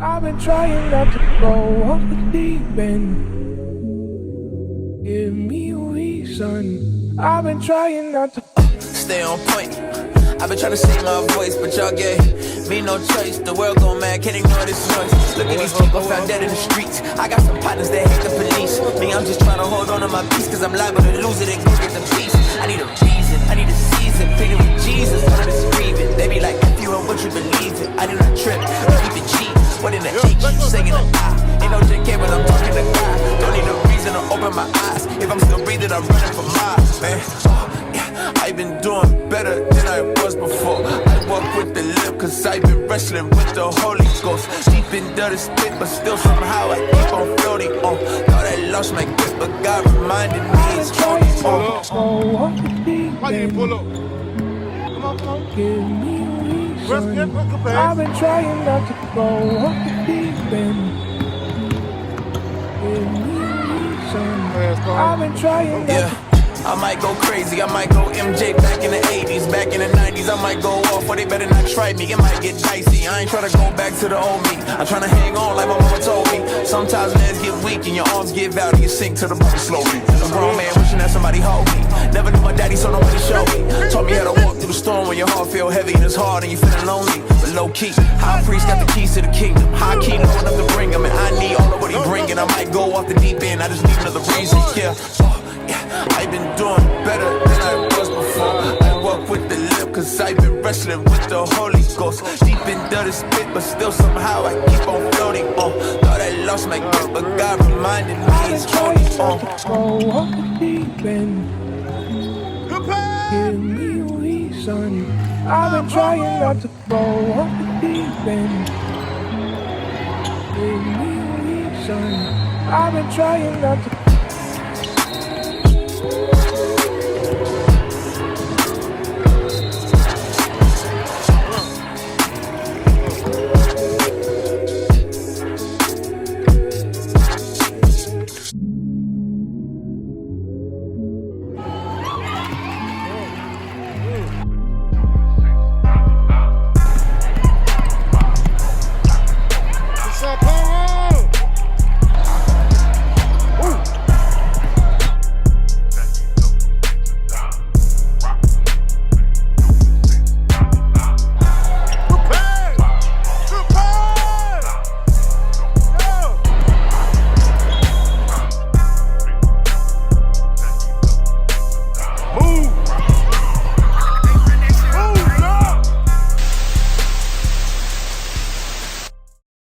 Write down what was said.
I've been trying not to go off the deep end. Give me a reason. I've been trying not to stay on point. I've been trying to save my voice, but y'all gave me no choice. The world gon' mad, can't ignore this noise. Look at these people found dead in the streets. I got some partners that hate the police. Me, I'm just trying to hold on to my peace, cause I'm liable to lose it and go get the peace. I need a reason, I need a season. Pleading with Jesus, none of this grieving. They be like, if you and what you believe in. I do not trip, I keep it cheap. What in the H, you saying a I. Ain't no JK, but I'm talking to God. Don't need a reason to open my eyes. If I'm still breathing, I'm running for miles, man. I've been doing better than I was before. I walk with the limp, cause I've been wrestling with the Holy Ghost. Deep into the spit, but still somehow I keep on floating on. Thought I lost my grip, but God reminded me it's holding on. Why you pull up? Come on. Give me a reason. I've been trying not to go off the deep end. Give me a reason. I've been trying not to. I might go crazy, I might go MJ back in the 80s, back in the 90s, I might go off, or they better not try me, it might get dicey. I ain't tryna go back to the old me, I'm tryna hang on like my mama told me. Sometimes legs get weak and your arms give out and you sink to the bottom slowly. A grown man wishing that somebody hold me, never knew my daddy so nobody showed me. Taught me how to walk through the storm when your heart feel heavy and it's hard and you feeling lonely. But low key, high priest got the keys to the kingdom, high key know enough to bring him, and I need all of what he bringing. I might go off the deep end, I just need another reason, yeah. I've been doing better than I was before. I walk with the limp, cause I've been wrestling with the Holy Ghost. Deep into the spit, but still somehow I keep on floating on. Thought I lost my grip, but God reminded me it's holding on. Go off the deep end. Give me a reason. I've been trying not to go off the deep end. Give me a reason. I've been trying not to.